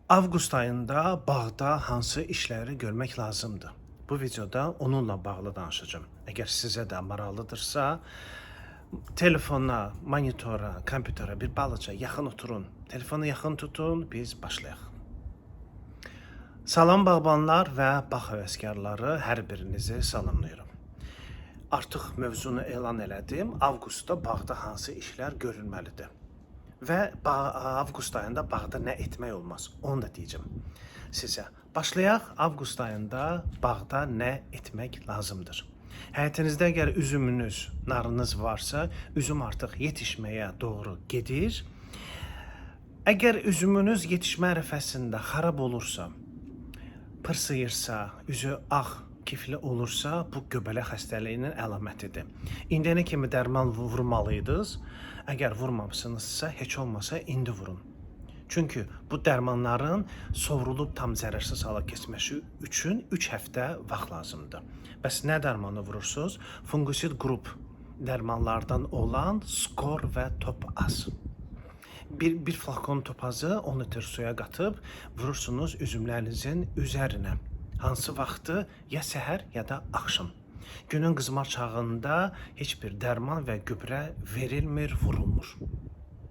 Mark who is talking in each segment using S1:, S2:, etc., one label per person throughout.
S1: Avqust ayında bağda hansı işləri görmək lazımdır? Bu videoda onunla bağlı danışacağım. Əgər sizə də maraqlıdırsa, telefona, monitora, kompüterə bir balaca yaxın oturun. Telefonu yaxın tutun, biz başlayaq. Salam bağbanlar və bağ həvəskarları, hər birinizi salamlayıram. Artıq mövzunu elan elədim. Avqustda bağda hansı işlər görülməlidir? Və avqust ayında bağda nə etmək olmaz? Onu da deyəcəm sizə. Başlayaq. Avqust ayında bağda nə etmək lazımdır? Həyətinizdə əgər üzümünüz, narınız varsa, üzüm artıq yetişməyə doğru gedir. Əgər üzümünüz yetişmə ərəfəsində xarab olursa, pırsıyırsa, üzü ağ, kifli olursa, bu göbələk xəstəliyinin əlamətidir. İndiyənə kimi dərman vurmalıydınız. Əgər vurmamışsınızsa, heç olmasa indi vurun. Çünki bu dərmanların sovrulub tam zərərsiz hala keçməsi üçün 3 həftə vaxt lazımdır. Bəs nə dərmanı vurursunuz? Fungisid qrup dərmanlardan olan Skor və Topaz. Bir flakon topazı 10 litr suya qatıb vurursunuz üzümlərinizin üzərinə. Hansı vaxtı? Ya səhər, ya da axşam. Günün qızmar çağında heç bir dərman və gübrə verilmir, vurulmur.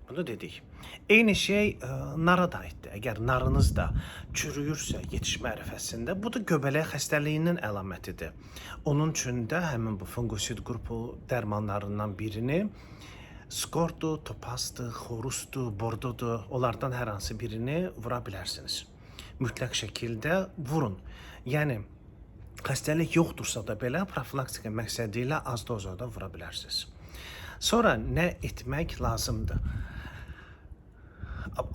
S1: Bunu dedik. Eyni şey nara da aiddir. Əgər narınız da çürüyürsə yetişmə ərəfəsində, bu da göbələk xəstəliyinin əlamətidir. Onun üçün də həmin bu fungisid qrupu dərmanlarından birini Skordur, Topazdır, Xorusdur, Bordodur, onlardan hər hansı birini vura bilərsiniz. Mütləq şəkildə vurun. Yəni, xəstəlik yoxdursa da belə profilaktika məqsədi ilə az dozada vura bilərsiniz. Sonra nə etmək lazımdır?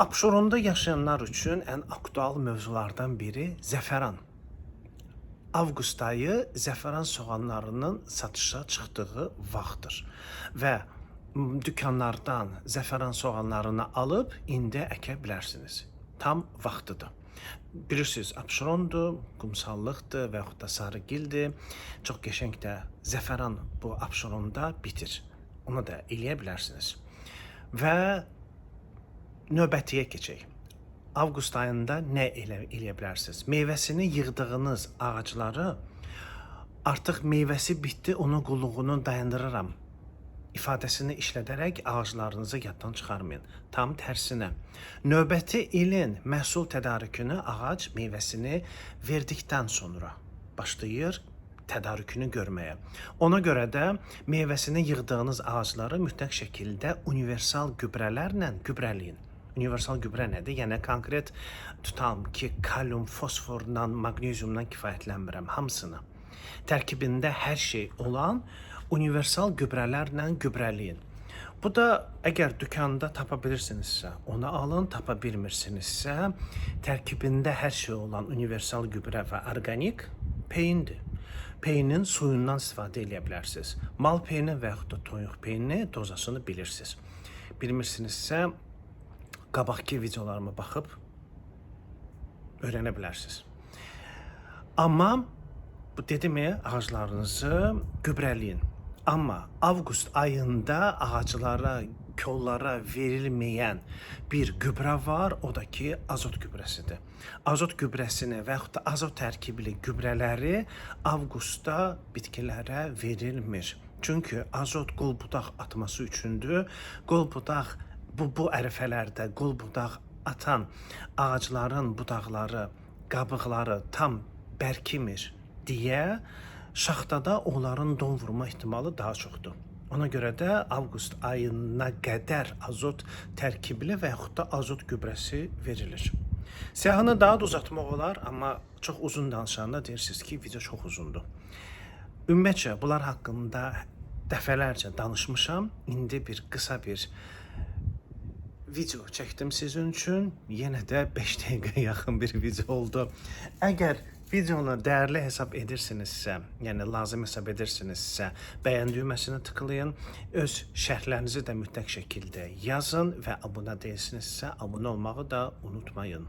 S1: Abşeronda yaşayanlar üçün ən aktual mövzulardan biri zəfəran. Avqust ayı zəfəran soğanlarının satışa çıxdığı vaxtdır və dükanlardan zəfəran soğanlarını alıb indi əkə bilərsiniz. Tam vaxtıdır. Bilirsiniz, Abşerondur, qumsallıqdır və yaxud da sarıgildir. Çox qəşəng də zəfəran bu Abşeronda bitir. Onu da eləyə bilərsiniz. Və növbətiyə keçək. Avqust ayında nə eləyə bilərsiniz? Meyvəsini yığdığınız ağacları artıq meyvəsi bitdi, onun qulluğunu dayandırıram ifadəsini işlədərək ağaclarınızı yaddan çıxarmayın. Tam tərsinə. Növbəti ilin məhsul tədarükünü ağac meyvəsini verdikdən sonra başlayır tədarükünü görməyə. Ona görə də meyvəsini yığdığınız ağacları mütləq şəkildə universal gübrələrlə gübrəliyin. Universal gübrə nədir? Yəni konkret tutam ki, kalium, fosfordan, magneziumdan kifayətlənmirəm hamısını. Tərkibində hər şey olan universal gübrələrlə gübrəliyin. Bu da əgər dükanda tapa bilirsinizsə, onu alın, tapa bilmirsinizsə, tərkibində hər şey olan universal gübrə və orqanik peyindir. Peyinin suyundan istifadə edə bilərsiniz. Mal peyini və yaxud da toyuq peyini dozasını bilirsiniz. Bilmirsinizsə, qabaqki videolarıma baxıb öyrənə bilərsiniz. Amma bu dedimi, ağaclarınızı gübrəliyin. Amma avqust ayında ağaclara, kollara verilməyən bir gübrə var, o da ki, azot gübrəsidir. Azot gübrəsini və yaxud da azot tərkibli gübrələri avqustda bitkilərə verilmir. Çünki azot qol-budaq atması üçündür. Qol-budaq bu ərəfələrdə qol-budaq atan ağacların budaqları, qabıqları tam bərkimir deyə şaxtada onların don vurma ehtimalı daha çoxdur. Ona görə də avqust ayına qədər azot tərkibli və yaxud da azot gübrəsi verilir. Siyahını daha da uzatmaq olar, amma çox uzun danışanda deyirsiniz ki, video çox uzundur. Ümumiyyətcə, bunlar haqqında dəfələrcə danışmışam. İndi qısa bir video çəkdim sizin üçün. Yenə də 5 dəqiqə yaxın bir video oldu. Əgər videonu dəyərli hesab edirsinizsə, yəni lazım hesab edirsinizsə, bəyən düyməsini tıklayın, öz şərhlərinizi də mütləq şəkildə yazın və abunə deyilsinizsə, abunə olmağı da unutmayın.